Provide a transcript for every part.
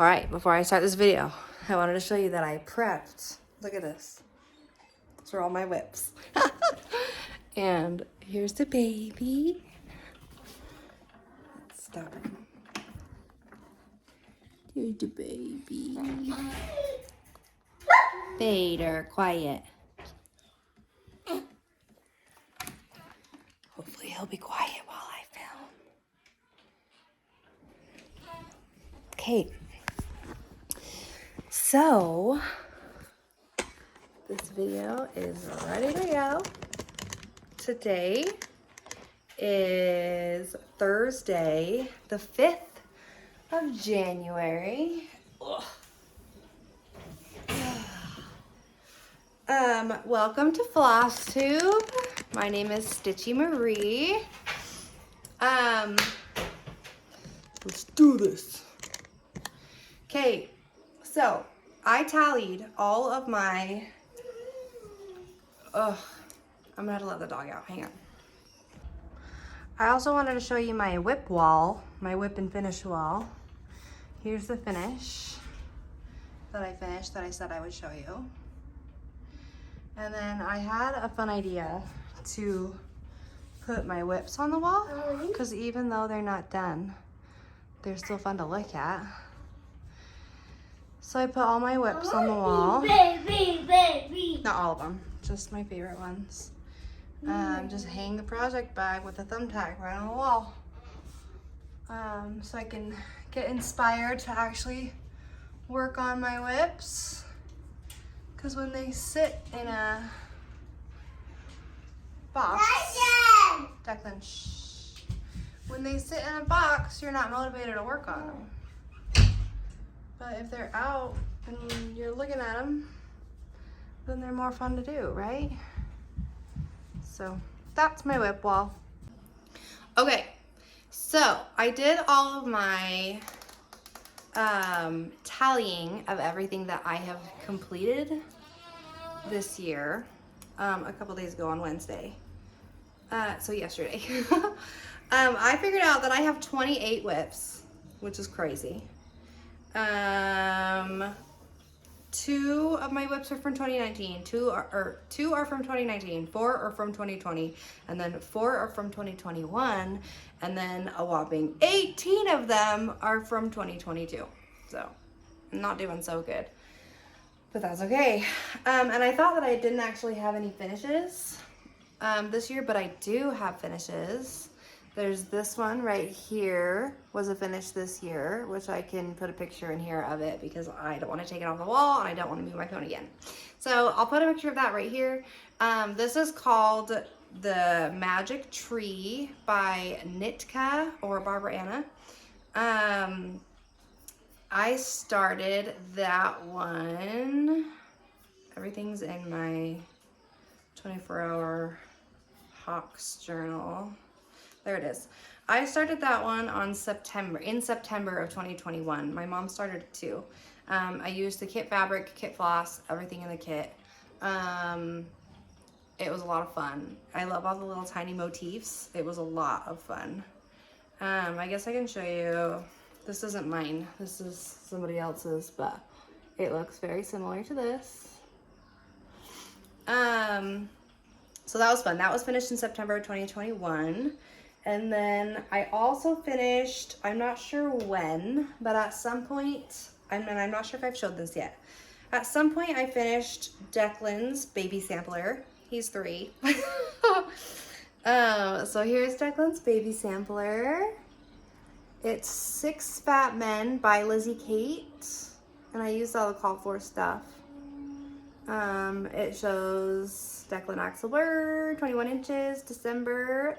All right, before I start this video, I wanted to show you that I prepped. Look at this. These are all my WIPs. And here's the baby. Let's start. Here's the baby. Vader, quiet. Hopefully he'll be quiet while I film. Okay. So, this video is ready to go. Today is Thursday, the 5th of January. Welcome to Flosstube. My name is Stitchy Marie. Let's do this. Okay, so I tallied all of my, I'm gonna have to let the dog out, hang on. I also wanted to show you my WIP wall, my WIP and finish wall. Here's the finish that I finished that I said I would show you. And then I had a fun idea to put my WIPs on the wall, because even though they're not done, they're still fun to look at. So I put all my WIPs on the wall. Not all of them, just my favorite ones. Just hang the project bag with a thumbtack right on the wall. So I can get inspired to actually work on my WIPs. Because when they sit in a box, Declan, shh. When they sit in a box, you're not motivated to work on them. But if they're out and you're looking at them, then they're more fun to do, right? So that's my WIP wall. Okay, so I did all of my tallying of everything that I have completed this year a couple days ago on Wednesday. So yesterday. I figured out that I have 28 WIPs, which is crazy. 2 of my WIPs are from 2019, 2 are from 2019, 4 are from 2020, and then 4 are from 2021, and then a whopping 18 of them are from 2022. So I'm not doing so good, but that's okay. And I thought that I didn't actually have any finishes this year, but I do have finishes. There's this one right here was a finish this year, which I can put a picture in here of it because I don't want to take it off the wall and I don't want to move my phone again. So I'll put a picture of that right here. This is called The Magic Tree by Nitka or Barbara Anna. I started that one. Everything's in my 24-hour Hawks journal. There it is. I started that one in September of 2021. My mom started it too. I used the kit fabric, kit floss, everything in the kit. It was a lot of fun. I love all the little tiny motifs. It was a lot of fun. I guess I can show you. This isn't mine. This is somebody else's, but it looks very similar to this. So that was fun. That was finished in September of 2021. And then I also finished, I'm not sure when, but at some point, I'm not sure if I've showed this yet. At some point I finished Declan's baby sampler. He's 3. So here's Declan's baby sampler. It's 6 Fat Men by Lizzie Kate. And I used all the call for stuff. It shows Declan Axelberg, 21 inches, December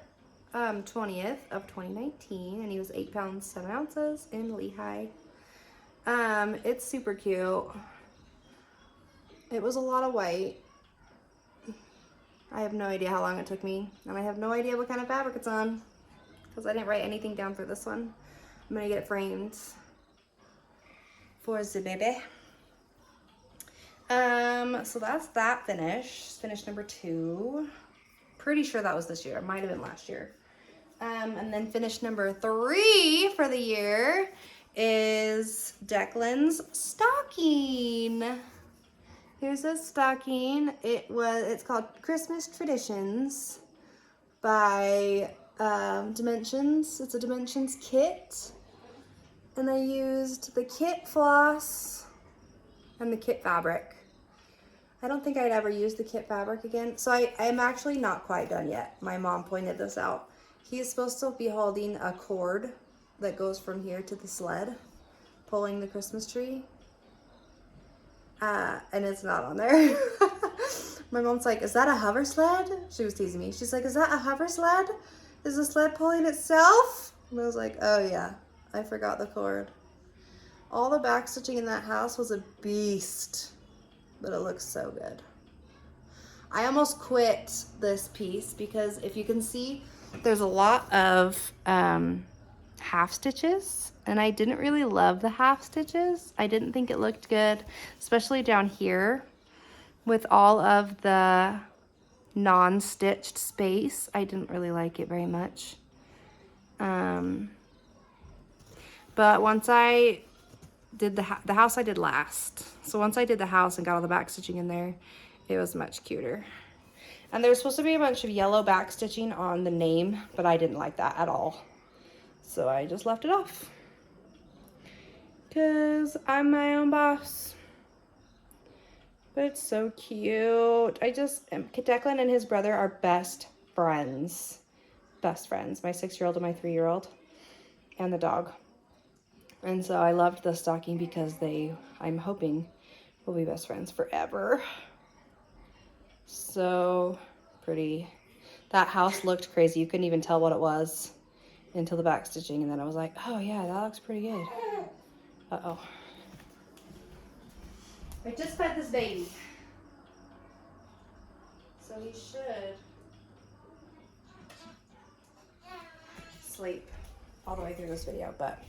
20th of 2019, and he was 8 pounds 7 ounces in Lehigh. It's super cute. It was a lot of white. I have no idea how long it took me, and I have no idea what kind of fabric it's on because I didn't write anything down for this one. I'm gonna get it framed for the baby. So that's that finish number 2. Pretty sure that was this year. It might have been last year. And then finish number 3 for the year is Declan's stocking. Here's a stocking. It's called Christmas Traditions by Dimensions. It's a Dimensions kit. And I used the kit floss and the kit fabric. I don't think I'd ever use the kit fabric again. So I'm actually not quite done yet. My mom pointed this out. He's supposed to be holding a cord that goes from here to the sled, pulling the Christmas tree. And it's not on there. My mom's like, is that a hover sled? She was teasing me. She's like, is that a hover sled? Is the sled pulling itself? And I was like, oh yeah, I forgot the cord. All the back stitching in that house was a beast, but it looks so good. I almost quit this piece because if you can see, there's a lot of half stitches, and I didn't really love the half stitches. I didn't think it looked good, especially down here with all of the non-stitched space. I didn't really like it very much. But once I did the house I did last. So once I did the house and got all the back stitching in there, it was much cuter. And there was supposed to be a bunch of yellow back stitching on the name, but I didn't like that at all. So I just left it off. Cause I'm my own boss. But it's so cute. Declan and his brother are best friends. Best friends. My 6-year-old and my 3-year-old. And the dog. And so I loved the stocking because I'm hoping, will be best friends forever. So pretty. That house looked crazy. You couldn't even tell what it was until the back stitching. And then I was like, oh yeah, that looks pretty good. Uh-oh. I just fed this baby. So he should sleep all the way through this video, but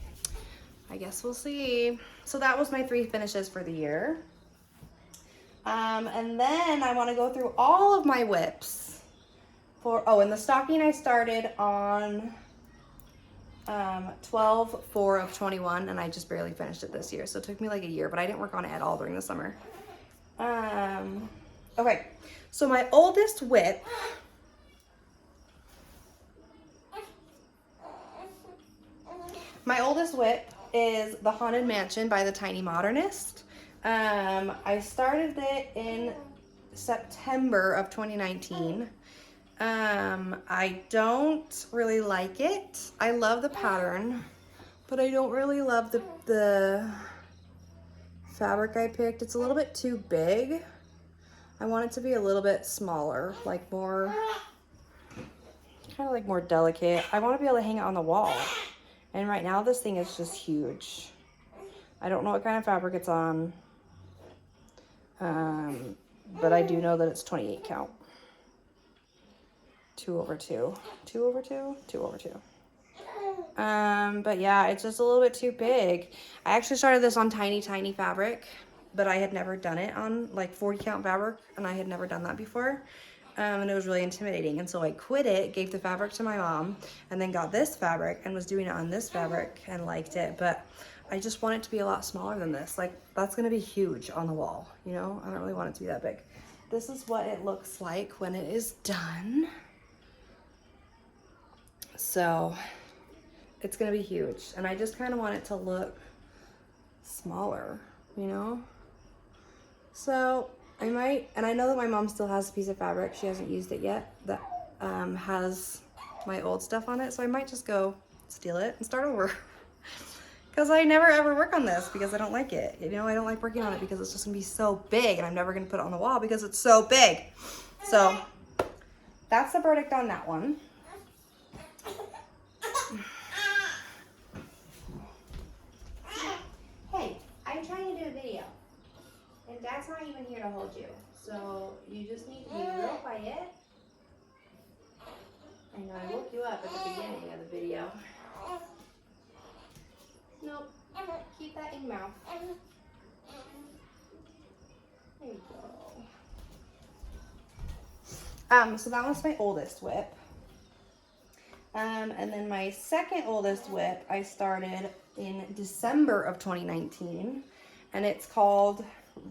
I guess we'll see. So that was my 3 finishes for the year. And then I want to go through all of my WIPs. And the stocking I started on 12/4 of 21, and I just barely finished it this year. So it took me like a year, but I didn't work on it at all during the summer. Okay, so my oldest WIP is The Haunted Mansion by the Tiny Modernist. I started it in September of 2019. I don't really like it. I love the pattern, but I don't really love the fabric I picked. It's a little bit too big. I want it to be a little bit smaller, like more, kind of like more delicate. I want to be able to hang it on the wall. And right now this thing is just huge. I don't know what kind of fabric it's on. But I do know that it's 28 count. 2/2. 2/2? 2/2. But yeah, it's just a little bit too big. I actually started this on tiny fabric, but I had never done it on like 40 count fabric, and I had never done that before. And it was really intimidating. And so I quit it, gave the fabric to my mom, and then got this fabric and was doing it on this fabric and liked it. But I just want it to be a lot smaller than this. Like, that's gonna be huge on the wall, you know? I don't really want it to be that big. This is what it looks like when it is done. So it's gonna be huge. And I just kind of want it to look smaller, you know? So I might, and I know that my mom still has a piece of fabric, she hasn't used it yet, that has my old stuff on it. So I might just go steal it and start over. Because I never ever work on this because I don't like it. You know, I don't like working on it because it's just gonna be so big, and I'm never gonna put it on the wall because it's so big. So that's the verdict on that one. Hey, I'm trying to do a video, and Dad's not even here to hold you. So you just need to be real quiet. I know I woke you up at the beginning of the video. Nope. Keep that in your mouth. There you go. So that was my oldest WIP. And then my second oldest WIP I started in December of 2019, and it's called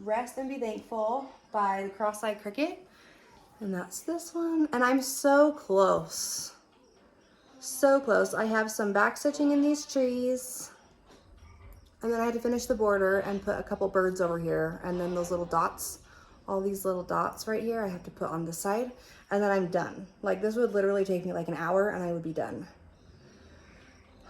Rest and Be Thankful by the Cross-Eyed Cricket, and that's this one. And I'm so close. So close. I have some back stitching in these trees, and then I had to finish the border and put a couple birds over here, and then those little dots, all these little dots right here, I have to put on this side, and then I'm done. Like, this would literally take me like an hour and I would be done.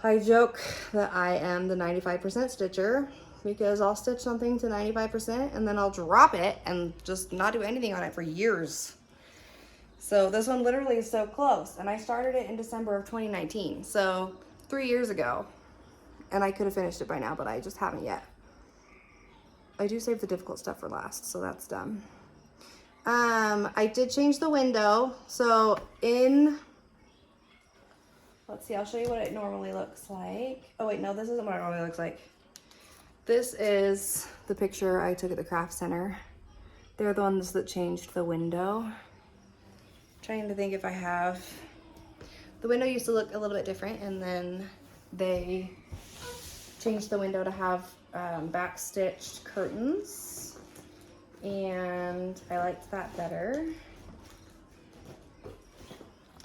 I joke that I am the 95% stitcher because I'll stitch something to 95% and then I'll drop it and just not do anything on it for years. So this one literally is so close, and I started it in December of 2019, so 3 years ago, and I could have finished it by now, but I just haven't yet. I do save the difficult stuff for last, so that's done. I did change the window, so let's see, I'll show you what it normally looks like. Oh wait, no, this isn't what it normally looks like. This is the picture I took at the craft center. They're the ones that changed the window. Trying to think if I have. The window used to look a little bit different, and then they changed the window to have back stitched curtains, and I liked that better.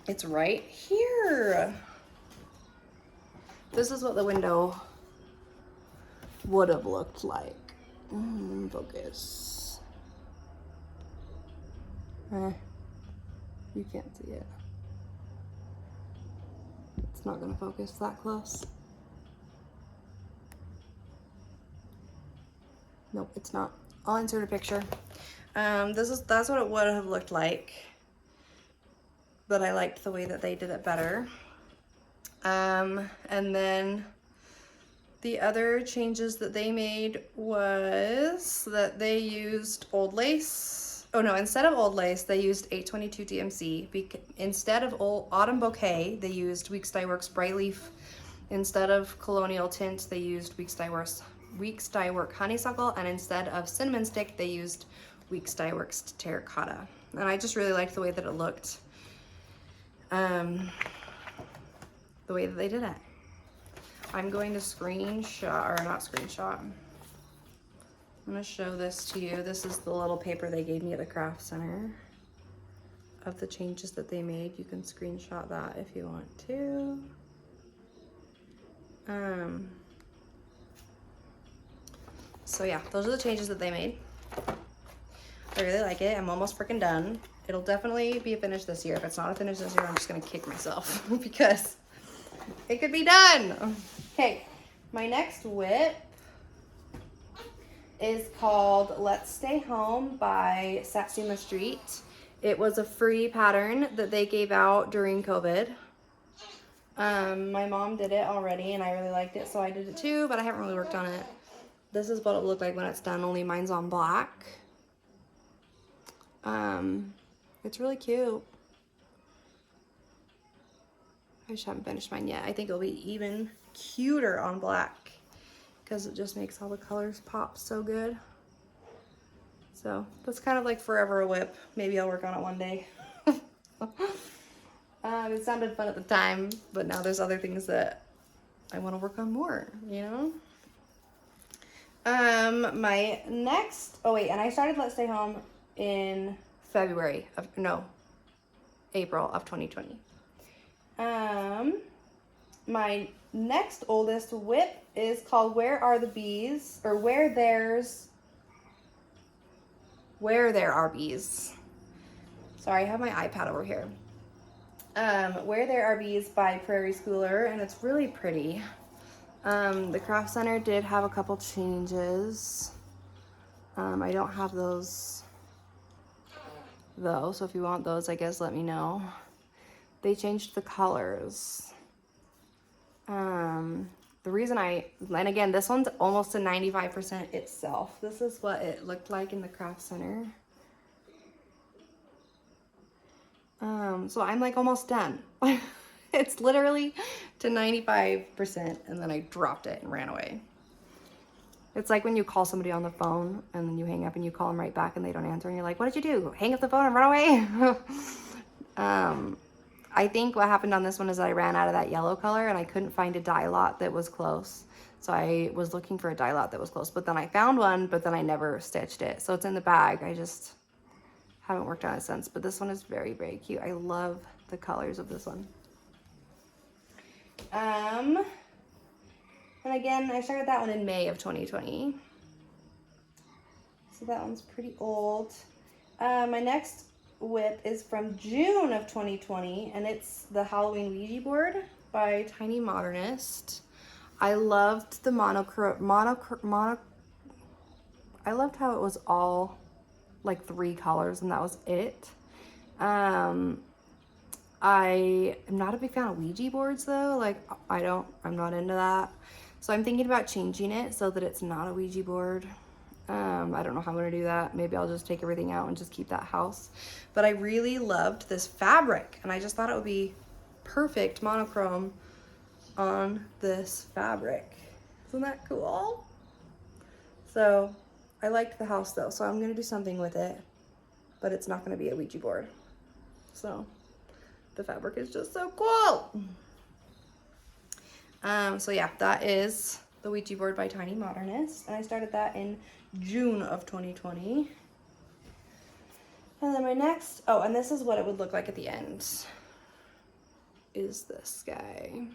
It's right here. This is what the window would have looked like. Focus. You can't see it. It's not gonna focus that close. Nope, it's not. I'll insert a picture. That's what it would have looked like, but I liked the way that they did it better. And then the other changes that they made was that they used old lace. Oh no, instead of old lace, they used 822 DMC. Instead of autumn bouquet, they used Weeks Dye Works Bright Leaf. Instead of colonial tint, they used Weeks Dye Work Honeysuckle, and instead of cinnamon stick, they used Weeks Dye Works Terracotta. And I just really liked the way that it looked. The way that they did it. I'm going to screenshot, or not screenshot. I'm gonna show this to you. This is the little paper they gave me at the craft center of the changes that they made. You can screenshot that if you want to. So yeah, those are the changes that they made. I really like it. I'm almost freaking done. It'll definitely be a finish this year. If it's not a finish this year, I'm just gonna kick myself because it could be done. Okay, my next WIP is called Let's Stay Home by Satsuma Street. It was a free pattern that they gave out during COVID. My mom did it already and I really liked it, so I did it too, but I haven't really worked on it. This is what it'll look like when it's done, only mine's on black. It's really cute. I just haven't finished mine yet. I think it'll be even cuter on black because it just makes all the colors pop so good. So that's kind of like forever a WIP. Maybe I'll work on it one day. It sounded fun at the time, but now there's other things that I want to work on more, you know? My next, oh wait, and I started Let's Stay Home in April of 2020. My next oldest WIP is called Where Are the Bees? Or Where There Are Bees. Sorry, I have my iPad over here. Where There Are Bees by Prairie Schooler, and it's really pretty. The craft center did have a couple changes. I don't have those though, so if you want those, I guess let me know. They changed the colors. The reason and again, this one's almost to 95% itself. This is what it looked like in the craft center. So I'm like almost done. It's literally to 95%, and then I dropped it and ran away. It's like when you call somebody on the phone and then you hang up and you call them right back and they don't answer and you're like, what did you do? Hang up the phone and run away? I think what happened on this one is I ran out of that yellow color and I couldn't find a dye lot that was close. So I was looking for a dye lot that was close, but then I found one, but then I never stitched it. So it's in the bag. I just haven't worked on it since, but this one is very, very cute. I love the colors of this one. And again, I started that one in May of 2020. So that one's pretty old. My next WIP is from June of 2020, and it's the Halloween Ouija board by Tiny Modernist. I loved the I loved how it was all like 3 colors and that was it. I am not a big fan of Ouija boards though. Like I'm not into that. So I'm thinking about changing it so that it's not a Ouija board. I don't know how I'm gonna do that. Maybe I'll just take everything out and just keep that house. But I really loved this fabric and I just thought it would be perfect monochrome on this fabric. Isn't that cool? So I liked the house though, so I'm gonna do something with it, but it's not gonna be a Ouija board. So the fabric is just so cool. So yeah, that is the Ouija board by Tiny Modernist, and I started that in June of 2020. And then my next, oh, and this is what it would look like at the end, is this guy.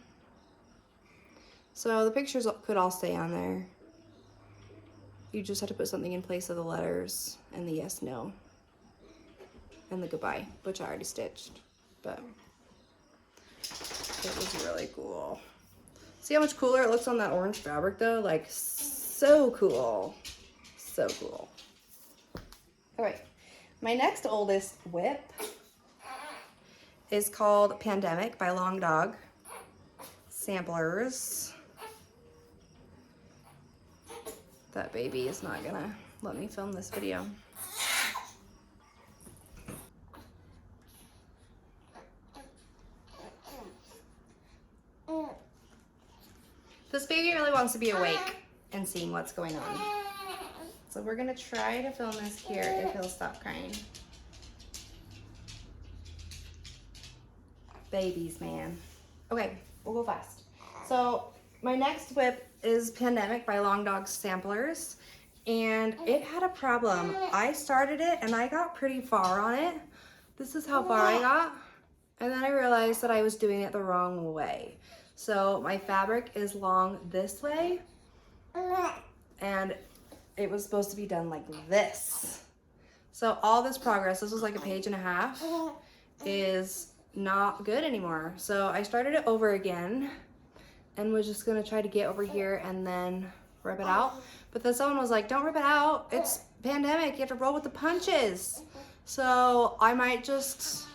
So the pictures could all stay on there. You just have to put something in place of the letters and the yes, no, and the goodbye, which I already stitched, but it was really cool. See how much cooler it looks on that orange fabric though? Like so cool, so cool. All right, my next oldest WIP is called Pandemic by Long Dog Samplers. That baby is not gonna let me film this video. This baby really wants to be awake and seeing what's going on. So we're gonna try to film this here if he'll stop crying. Babies, man. Okay, we'll go fast. So my next WIP is Pandemic by Long Dog Samplers, and it had a problem. I started it and I got pretty far on it. This is how far I got, and then I realized that I was doing it the wrong way. So my fabric is long this way, and it was supposed to be done like this. So all this progress, this was like a page and a half, is not good anymore. So I started it over again and was just gonna try to get over here and then rip it out. But then someone was like, don't rip it out, it's pandemic, you have to roll with the punches. So I might just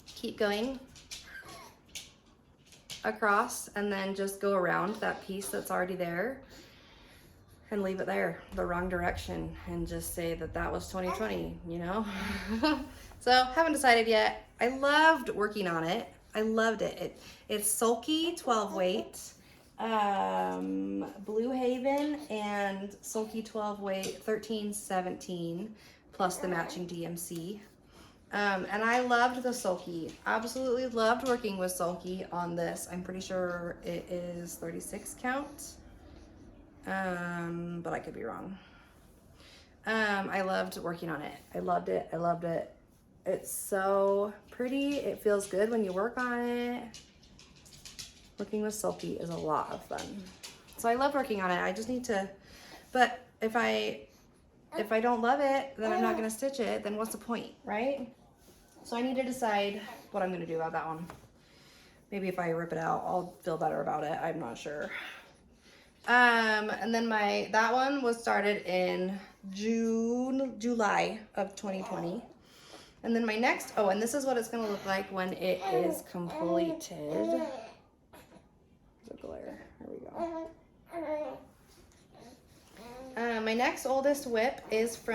keep going across and then just go around that piece that's already there and leave it there the wrong direction and just say that that was 2020, you know? So haven't decided yet. I loved working on it. I loved it. It's Sulky 12 weight, Blue Haven, and Sulky 12 weight 1317 plus the matching DMC. And I loved the Sulky. Absolutely loved working with Sulky on this. I'm pretty sure it is 36 count, but I could be wrong. I loved working on it. I loved it. I loved it. It's so pretty. It feels good when you work on it. Working with Sulky is a lot of fun. So I love working on it. I just need to, but if I don't love it, then I'm not gonna stitch it, then what's the point, right? So I need to decide what I'm gonna do about that one. Maybe if I rip it out, I'll feel better about it. I'm not sure. And then that one was started in July of 2020. And then my next, oh, and this is what it's gonna look like when it is completed. The glare, there we go. My next oldest WIP is this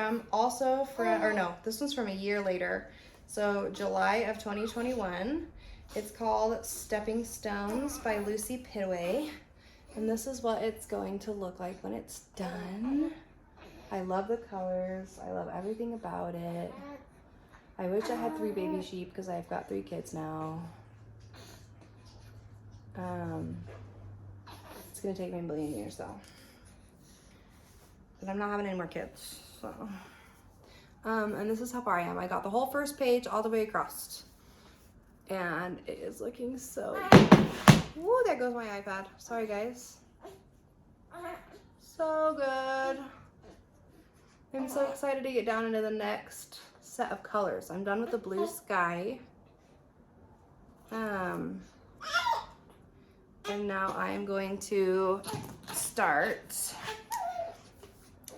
one's from a year later. So July of 2021. It's called Stepping Stones by Lucy Pidway. And this is what it's going to look like when it's done. I love the colors. I love everything about it. I wish I had 3 baby sheep because I've got 3 kids now. It's It's gonna take me a million years though. But I'm not having any more kids, so. And this is how far I am. I got the whole first page all the way across. And it is looking so good. Woo, there goes my iPad. Sorry guys. So good. I'm so excited to get down into the next set of colors. I'm done with the blue sky. And now I'm going to start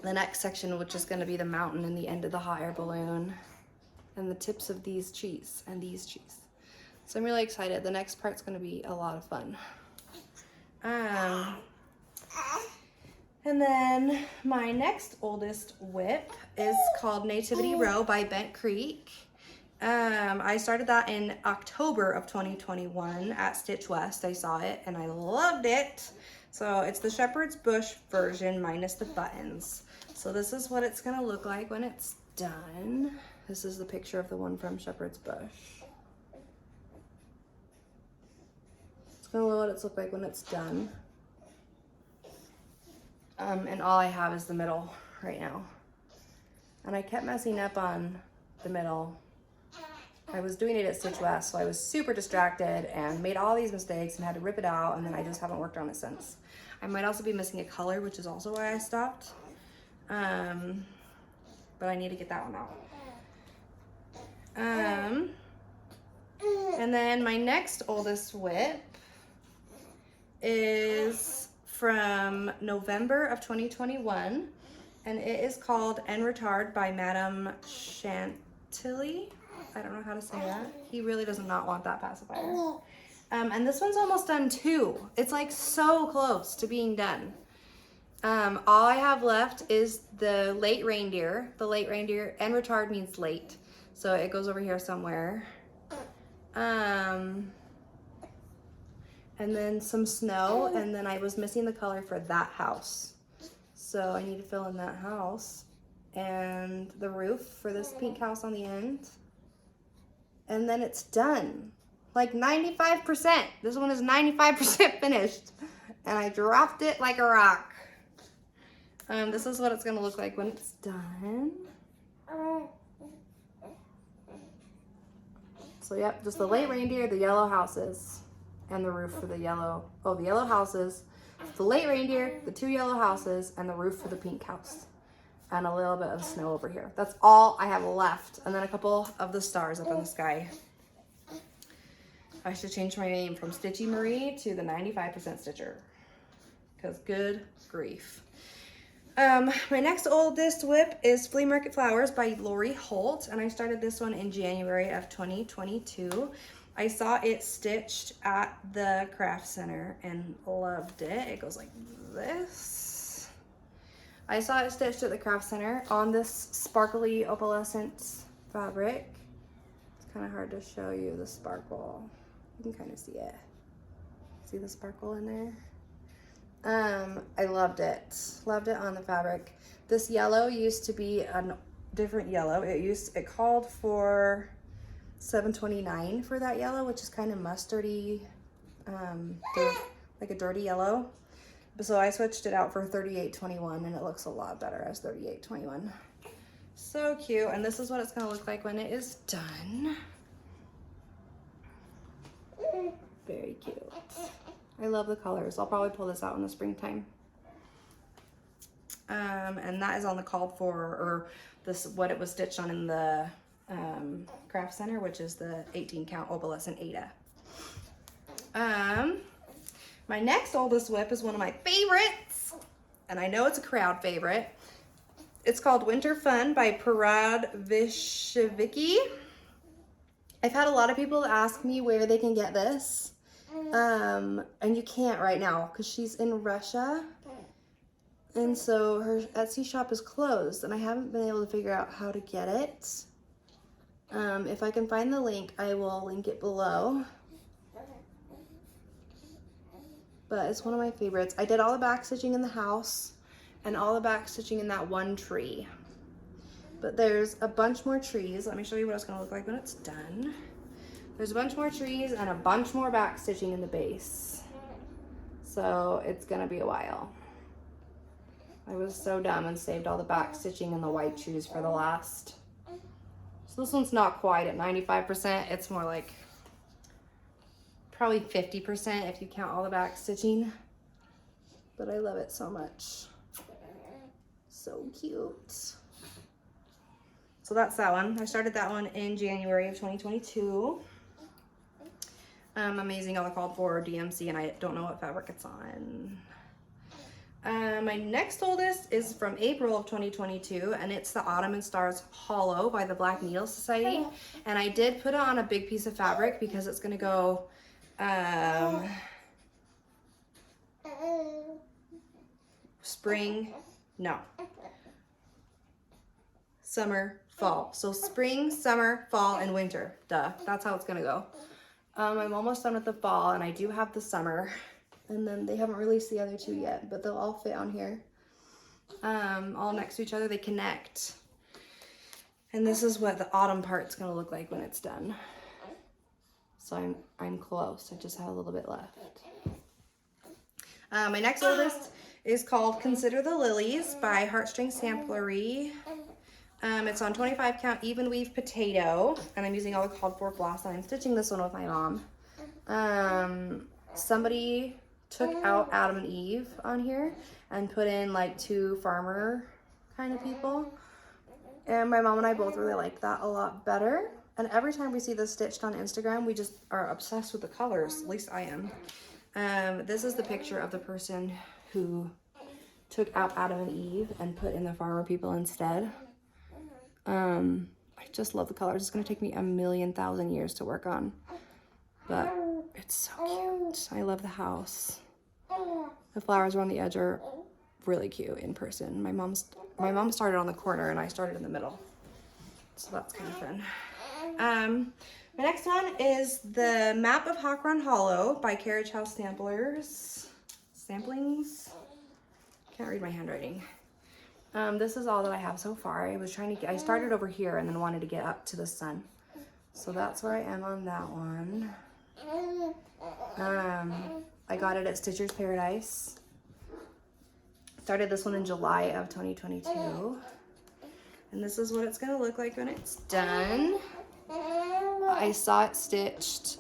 the next section, which is going to be the mountain and the end of the hot air balloon and the tips of these trees and these trees. So I'm really excited. The next part's going to be a lot of fun. And then my next oldest WIP is called Nativity Row by Bent Creek. I started that in October of 2021 at Stitch West. I saw it and I loved it. So it's the Shepherd's Bush version minus the buttons. So this is what it's gonna look like when it's done. This is the picture of the one from Shepherd's Bush. It's gonna look what it's look like when it's done. And all I have is the middle right now. And I kept messing up on the middle. I was doing it at Stitch West, so I was super distracted and made all these mistakes and had to rip it out, and then I just haven't worked on it since. I might also be missing a color, which is also why I stopped. But I need to get that one out. And then my next oldest WIP is from November of 2021, and it is called En Retard by Madame Chantilly. I don't know how to say that. He really does not want that pacifier. And this one's almost done too. It's like so close to being done. All I have left is the late reindeer. The late reindeer, En Retard means late. So it goes over here somewhere. And then some snow, and then I was missing the color for that house. So I need to fill in that house. And the roof for this pink house on the end. And then it's done. Like 95%. This one is 95% finished. And I dropped it like a rock. This is what it's gonna look like when it's done. So yep, just the late reindeer, the yellow houses, and the roof for the yellow, the yellow houses, the late reindeer, the two yellow houses, and the roof for the pink house. And a little bit of snow over here. That's all I have left. And then a couple of the stars up in the sky. I should change my name from Stitchy Marie to the 95% Stitcher. Because good grief. My next oldest WIP is Flea Market Flowers by Lori Holt. And I started this one in January of 2022. I saw it stitched at the craft center and loved it. It goes like this. I saw it stitched at the craft center on this sparkly opalescent fabric. It's kind of hard to show you the sparkle. You can kind of see it. See the sparkle in there? I loved it. Loved it on the fabric. This yellow used to be a different yellow. It called for $7.29 for that yellow, which is kind of mustardy, like a dirty yellow. So I switched it out for $38.21, and it looks a lot better as $38.21. So cute, and this is what it's gonna look like when it is done. Very cute. I love the colors. I'll probably pull this out in the springtime. And that is on the called for, or this what it was stitched on in the craft center, which is the 18 count opalescent Ada. My next oldest WIP is one of my favorites, and I know it's a crowd favorite. It's called Winter Fun by Parad Vishviki. I've had a lot of people ask me where they can get this, and you can't right now because she's in Russia, and so her Etsy shop is closed, and I haven't been able to figure out how to get it. If I can find the link, I will link it below. But it's one of my favorites. I did all the back stitching in the house and all the back stitching in that one tree. But there's a bunch more trees. Let me show you what it's gonna look like when it's done. There's a bunch more trees and a bunch more back stitching in the base. So it's gonna be a while. I was so dumb and saved all the back stitching and the white shoes for the last. So this one's not quite at 95%. It's more like probably 50% if you count all the back stitching. But I love it so much. So cute. So that's that one. I started that one in January of 2022. I'm using all the called for DMC and I don't know what fabric it's on. My next oldest is from April of 2022 and it's the Autumn and Stars Hollow by the Black Needle Society. And I did put it on a big piece of fabric because it's gonna go summer, fall. So spring, summer, fall, and winter. Duh, that's how it's gonna go. I'm almost done with the fall and I do have the summer. And then they haven't released the other two yet, but they'll all fit on here. All next to each other, they connect. And this is what the autumn part's gonna look like when it's done. So I'm close, I just have a little bit left. My next oldest is called Consider the Lilies by Heartstring Samplery. It's on 25 count even weave potato, and I'm using all the called for floss, and I'm stitching this one with my mom. Somebody took out Adam and Eve on here and put in like two farmer kind of people. And my mom and I both really like that a lot better. And every time we see this stitched on Instagram, we just are obsessed with the colors. At least I am. This is the picture of the person who took out Adam and Eve and put in the farmer people instead. I just love the colors. It's gonna take me 1,000,000 years to work on, but it's so cute. I love the house. The flowers around the edge are really cute in person. My mom started on the corner and I started in the middle, so that's kind of fun. My next one is the Map of Hawk Run Hollow by Carriage House Samplings. Can't read my handwriting. This is all that I have so far. I started over here and then wanted to get up to the sun. So that's where I am on that one. I got it at Stitcher's Paradise. Started this one in July of 2022. And this is what it's gonna look like when it's done. I saw it stitched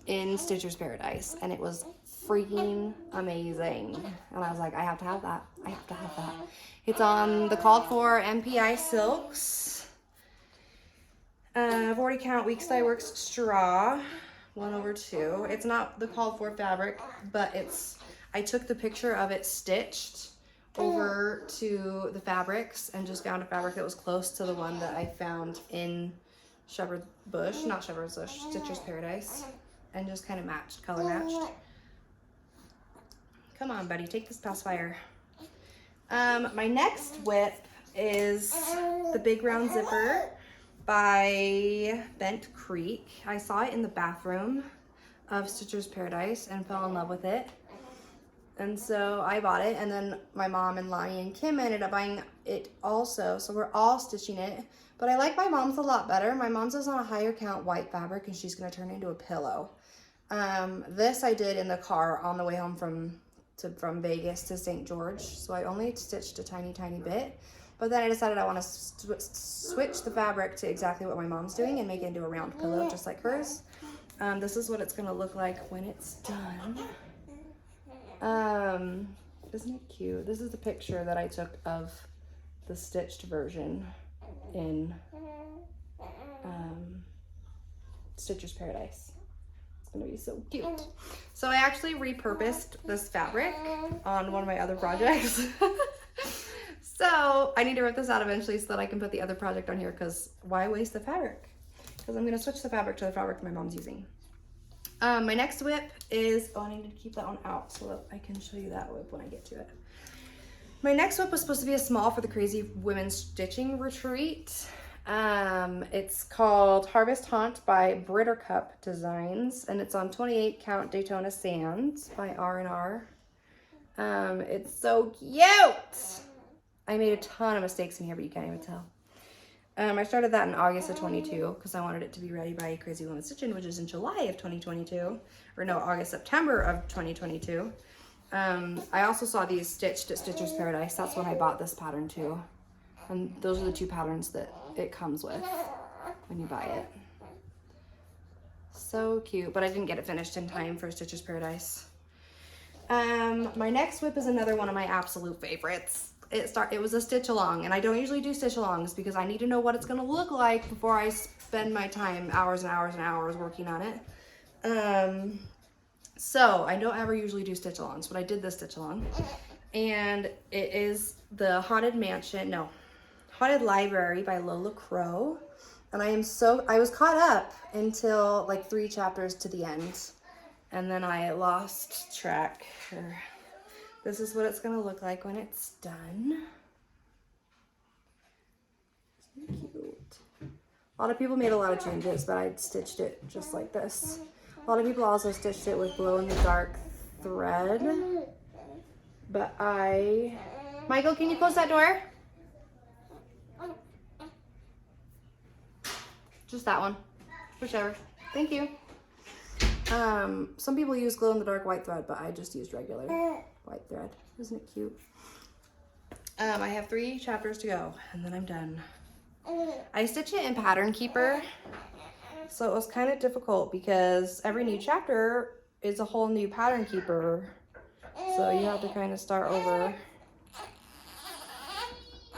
in Stitcher's Paradise and it was freaking amazing. And I was like, I have to have that. I have to have that. It's on the called for MPI silks. 40 count Weeks Dye Works straw, 1/2. It's not the called for fabric, but I took the picture of it stitched over to the fabrics and just found a fabric that was close to the one that I found in Shepherd's Bush, not Shepherd's Bush, Stitcher's Paradise, and just kind of color matched. Come on, buddy, take this past fire. My next WIP is the Big Round Zipper by Bent Creek. I saw it in the bathroom of Stitcher's Paradise and fell in love with it. And so I bought it, and then my mom and Lonnie and Kim ended up buying it also. So we're all stitching it, but I like my mom's a lot better. My mom's is on a higher count white fabric and she's gonna turn into a pillow. This I did in the car on the way home from Vegas to St. George. So I only stitched a tiny bit, but then I decided I want to switch the fabric to exactly what my mom's doing and make it into a round pillow just like hers. This is what it's gonna look like when it's done. Isn't it cute? This is the picture that I took of the stitched version in Stitcher's Paradise. It's gonna be so cute. So I actually repurposed this fabric on one of my other projects. So I need to rip this out eventually so that I can put the other project on here, because why waste the fabric? Because I'm gonna switch the fabric to the fabric my mom's using. My next WIP is, I need to keep that one out so that I can show you that WIP when I get to it. My next WIP was supposed to be a small for the Crazy Women's Stitching Retreat. It's called Harvest Haunt by Brittercup Designs, and it's on 28 count Daytona Sands by R&R. It's so cute. I made a ton of mistakes in here, but you can't even tell. I started that in August of 22 because I wanted it to be ready by Crazy Woman Stitching, which is in July of 2022, or no, August, September of 2022. I also saw these stitched at Stitcher's Paradise. That's when I bought this pattern too. And those are the two patterns that it comes with when you buy it. So cute, but I didn't get it finished in time for Stitcher's Paradise. My next WIP is another one of my absolute favorites. It was a stitch along, and I don't usually do stitch alongs because I need to know what it's gonna look like before I spend my time hours and hours and hours working on it. So I don't ever usually do stitch alongs, but I did this stitch along, and it is the Haunted Library by Lola Crow. And I was caught up until like 3 chapters to the end, and then I lost track. This is what it's gonna look like when it's done. Isn't it cute? A lot of people made a lot of changes, but I stitched it just like this. A lot of people also stitched it with glow-in-the-dark thread, but Michael, can you close that door? Just that one, whichever. Thank you. Some people use glow-in-the-dark white thread, but I just used regular white thread. Isn't it cute? I have 3 chapters to go, and then I'm done. I stitch it in Pattern Keeper, so it was kind of difficult because every new chapter is a whole new Pattern Keeper, so you have to kind of start over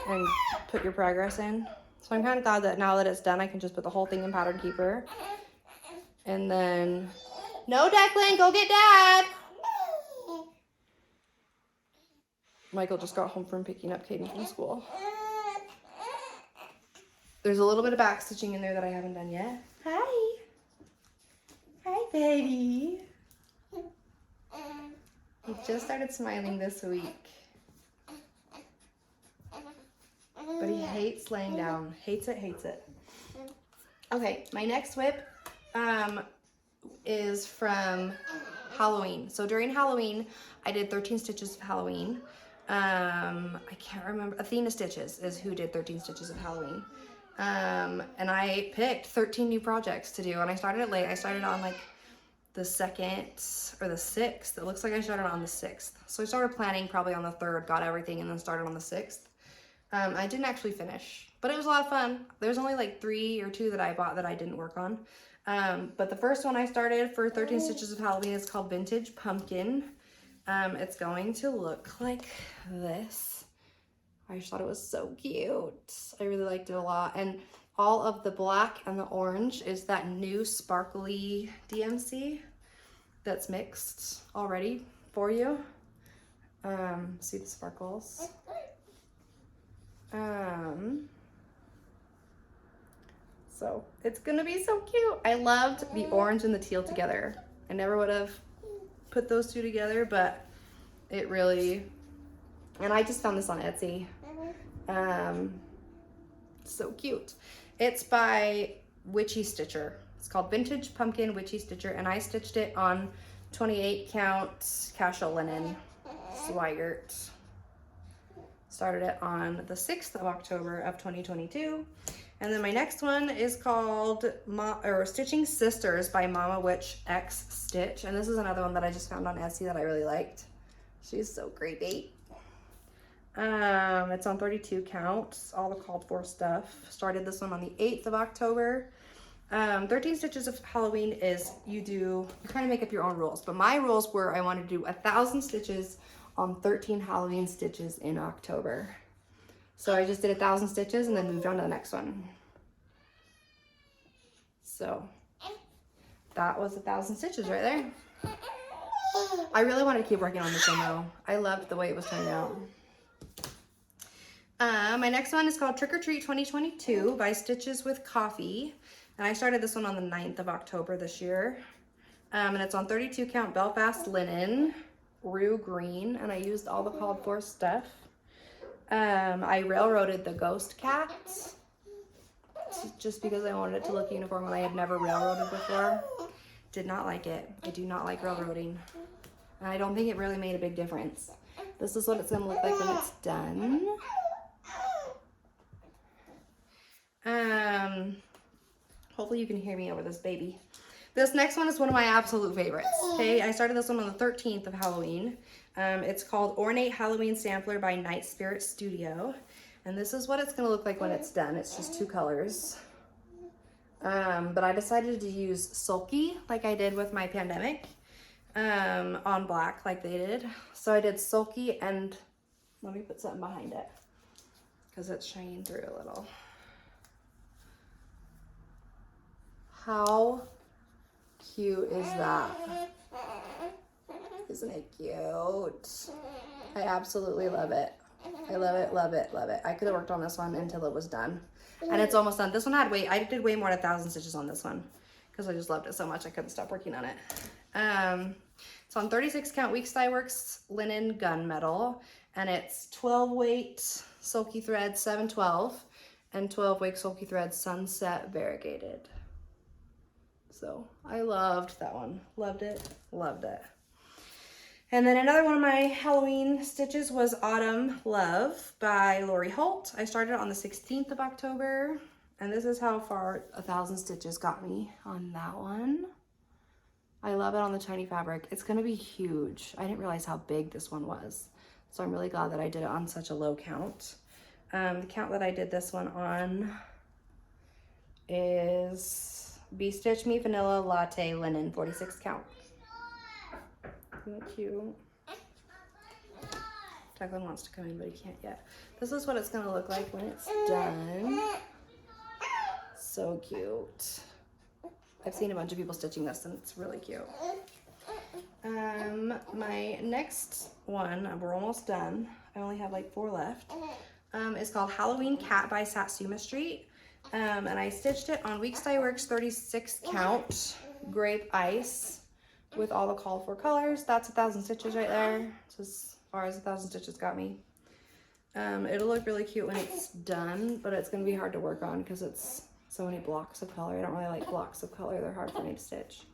and put your progress in. So I'm kind of glad that now that it's done, I can just put the whole thing in Pattern Keeper. And then, no, Declan, go get Dad. Michael just got home from picking up Caden from school. There's a little bit of back stitching in there that I haven't done yet. Hi. Hi, baby. He just started smiling this week. But he hates laying down. Hates it, hates it. Okay, my next WIP is from Halloween. So during Halloween, I did 13 stitches of Halloween. I can't remember. Athena Stitches is who did 13 stitches of Halloween. And I picked 13 new projects to do, and I started it late. I started on like the 2nd or the 6th. It looks like I started on the 6th. So I started planning probably on the 3rd, got everything, and then started on the 6th. I didn't actually finish, but it was a lot of fun. There's only like 3 or 2 that I bought that I didn't work on. But the first one I started for 13 Stitches of Halloween is called Vintage Pumpkin. It's going to look like this. I just thought it was so cute. I really liked it a lot. And all of the black and the orange is that new sparkly DMC that's mixed already for you. See the sparkles? So it's gonna be so cute. I loved the orange and the teal together. I never would have put those 2 together, but it really, and I just found this on Etsy. So cute. It's by Witchy Stitcher. It's called Vintage Pumpkin Witchy Stitcher, and I stitched it on 28 count casual linen Swigert. Started it on the 6th of October of 2022. And then my next one is called Stitching Sisters by Mama Witch X Stitch. And this is another one that I just found on Etsy that I really liked. She's so creepy. It's on 32 counts, all the called for stuff. Started this one on the 8th of October. 13 Stitches of Halloween is you kind of make up your own rules. But my rules were I wanted to do 1,000 stitches on 13 Halloween stitches in October. So I just did 1,000 stitches and then moved on to the next one. So that was 1,000 stitches right there. I really wanted to keep working on this one though. I loved the way it was turning out. My next one is called Trick or Treat 2022 by Stitches with Coffee. And I started this one on the 9th of October this year. And it's on 32 count Belfast linen, Rue green, and I used all the called for stuff. I railroaded the ghost cat just because I wanted it to look uniform and I had never railroaded before. Did not like it. I do not like railroading. And I don't think it really made a big difference. This is what it's going to look like when it's done. Hopefully you can hear me over this baby. This next one is one of my absolute favorites. Okay, I started this one on the 13th of Halloween. It's called Ornate Halloween Sampler by Night Spirit Studio. And this is what it's gonna look like when it's done. It's just 2 colors. But I decided to use Sulky like I did with my Pandemic on black like they did. So I did Sulky, and let me put something behind it because it's shining through a little. How cute is that? Isn't it cute? I absolutely love it. I love it, love it, love it. I could have worked on this one until it was done. And it's almost done. This one had I did way more than 1,000 stitches on this one because I just loved it so much I couldn't stop working on it. It's on 36 count Weeks Dye Works linen gunmetal, and it's 12 weight sulky thread 712 and 12 weight sulky thread sunset variegated. So I loved that one. Loved it, loved it. And then another one of my Halloween stitches was Autumn Love by Lori Holt. I started on the 16th of October, and this is how far 1,000 stitches got me on that one. I love it on the tiny fabric. It's gonna be huge. I didn't realize how big this one was, so I'm really glad that I did it on such a low count. The count that I did this one on is Bee Stitch Me Vanilla Latte Linen 46 count. Isn't that cute? Declan wants to come in, but he can't yet. This is what it's gonna look like when it's done. So cute. I've seen a bunch of people stitching this, and it's really cute. My next one, we're almost done. I only have like 4 left. It's called Halloween Cat by Satsuma Street. And I stitched it on Weeks Dye Works 36 count grape ice with all the called for colors. That's 1,000 stitches right there. It's as far as 1,000 stitches got me. It'll look really cute when it's done, but it's gonna be hard to work on because it's so many blocks of color. I don't really like blocks of color. They're hard for me to stitch,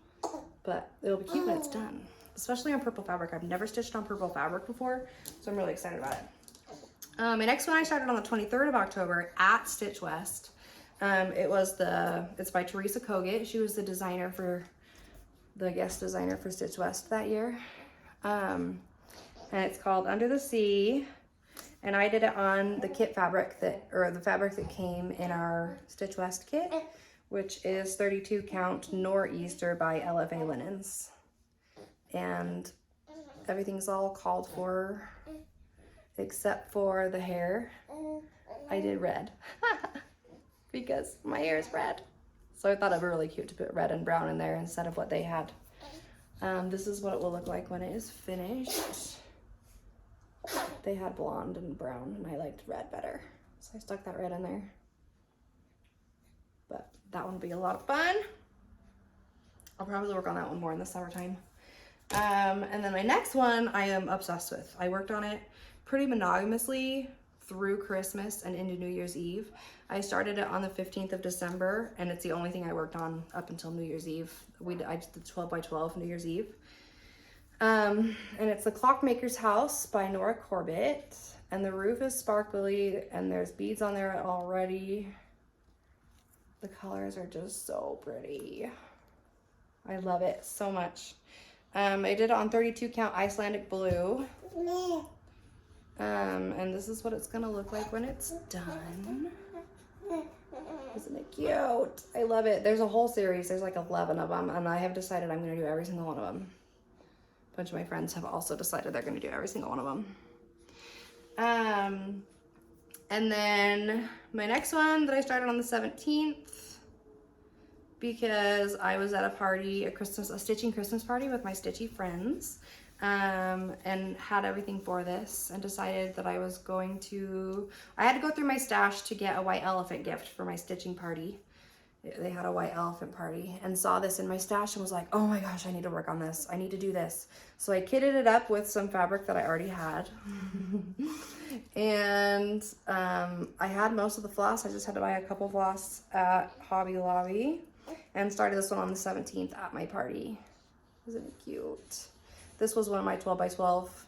but it'll be cute when it's done, especially on purple fabric. I've never stitched on purple fabric before, so I'm really excited about it. My next one I started on the 23rd of October at Stitch West. It's by Teresa Kogut. She was the guest designer for Stitch West that year. And it's called Under the Sea. And I did it on the kit fabric the fabric that came in our Stitch West kit, which is 32 count Nor'easter by LFA Linens. And everything's all called for except for the hair. I did red because my hair is red. So I thought it'd be really cute to put red and brown in there instead of what they had. This is what it will look like when it is finished. They had blonde and brown, and I liked red better, so I stuck that red in there. But that one will be a lot of fun. I'll probably work on that one more in the summertime. And then my next one I am obsessed with. I worked on it pretty monogamously through Christmas and into New Year's Eve. I started it on the 15th of December, and it's the only thing I worked on up until New Year's Eve. I just did 12 by 12 New Year's Eve. And it's The Clockmaker's House by Nora Corbett, and the roof is sparkly, and there's beads on there already. The colors are just so pretty. I love it so much. I did it on 32 count Icelandic blue. And this is what it's gonna look like when it's done. Isn't it cute? I love it. There's a whole series. There's like 11 of them, and I have decided I'm gonna do every single one of them. A bunch of my friends have also decided they're gonna do every single one of them. And then my next one that I started on the 17th, because I was at a party, a stitching Christmas party with my stitchy friends, and had everything for this, and decided that I had to go through my stash to get a white elephant gift for my stitching party. They had a white elephant party, and saw this in my stash and was like, oh my gosh, I need to work on this. I need to do this. So I kitted it up with some fabric that I already had. And I had most of the floss. I just had to buy a couple floss at Hobby Lobby, and started this one on the 17th at my party. Isn't it cute? This was one of my 12 by 12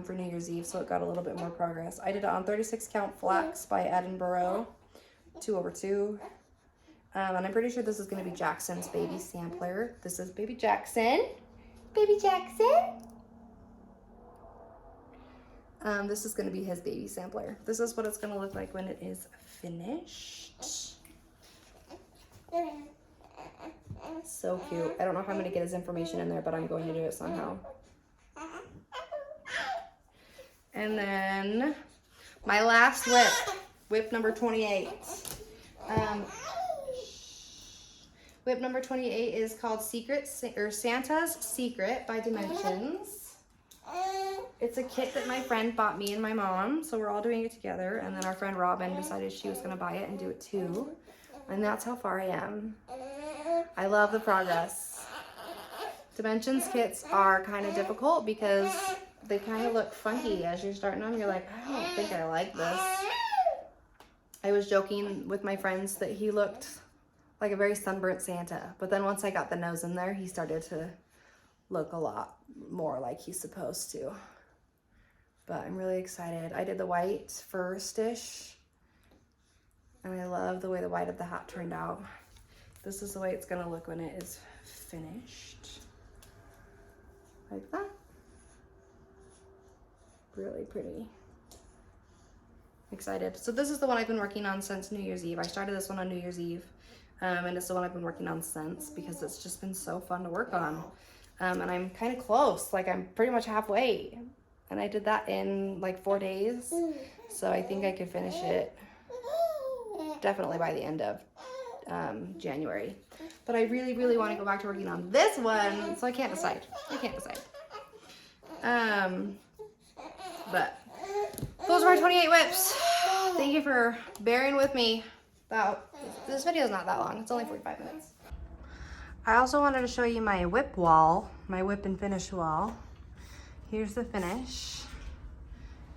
for New Year's Eve, so it got a little bit more progress. I did it on 36 count flax by Edinburgh, 2/2. And I'm pretty sure this is going to be Jackson's baby sampler. This is baby Jackson. Baby Jackson. This is going to be his baby sampler. This is what it's going to look like when it is finished. So cute. I don't know how I'm going to get his information in there, but I'm going to do it somehow. And then my last WIP number 28. WIP number 28 is called Santa's Secret by Dimensions. It's a kit that my friend bought me and my mom, so we're all doing it together. And then our friend Robin decided she was going to buy it and do it too. And that's how far I am. I love the progress. Dimensions kits are kind of difficult because they kind of look funky as you're starting them. You're like, I don't think I like this. I was joking with my friends that he looked like a very sunburnt Santa. But then once I got the nose in there, he started to look a lot more like he's supposed to. But I'm really excited. I did the white fur-ish. And I love the way the white of the hat turned out. This is the way it's gonna look when it is finished. Like that. Really pretty. Excited. So this is the one I've been working on since New Year's Eve. I started this one on New Year's Eve. And it's the one I've been working on since because it's just been so fun to work on. And I'm kind of close. Like I'm pretty much halfway. And I did that in like 4 days. So I think I could finish it definitely by the end of January. But I really, really want to go back to working on this one. So I can't decide. But those are my 28 WIPs. Thank you for bearing with me. This video is not that long. It's only 45 minutes. I also wanted to show you my WIP wall, my WIP and finish wall. Here's the finish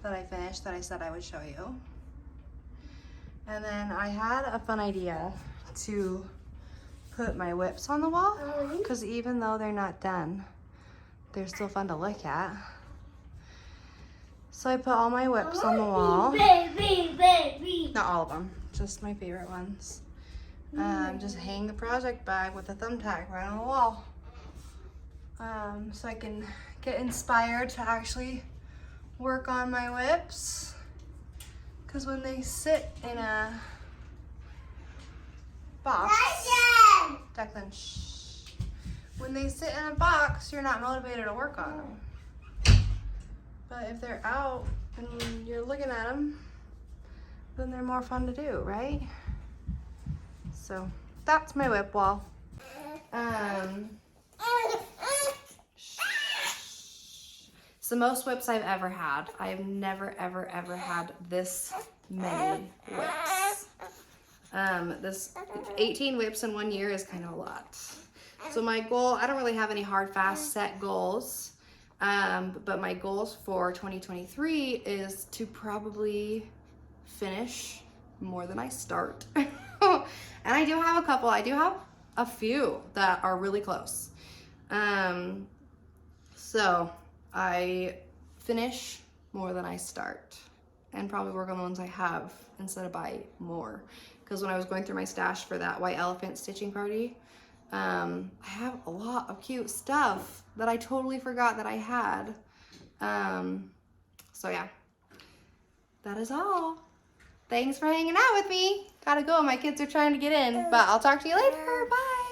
that I finished that I said I would show you. And then I had a fun idea to put my WIPs on the wall because even though they're not done, they're still fun to look at. So I put all my WIPs on the wall. Not all of them, just my favorite ones. Just hang the project bag with a thumbtack right on the wall. So I can get inspired to actually work on my WIPs. Because when they sit in a box, Declan, shh. When they sit in a box, you're not motivated to work on them. But if they're out and you're looking at them, then they're more fun to do, right? So that's my WIP wall. It's the most WIPs I've ever had. I have never, ever, ever had this many WIPs. This 18 WIPs in 1 year is kind of a lot. So my goal, I don't really have any hard, fast, set goals. But my goals for 2023 is to probably finish more than I start. And I do have a couple. I do have a few that are really close. So I finish more than I start and probably work on the ones I have instead of buy more. Because when I was going through my stash for that white elephant stitching party, I have a lot of cute stuff that I totally forgot that I had. So yeah, that is all. Thanks for hanging out with me. Gotta go, my kids are trying to get in, but I'll talk to you later. Bye.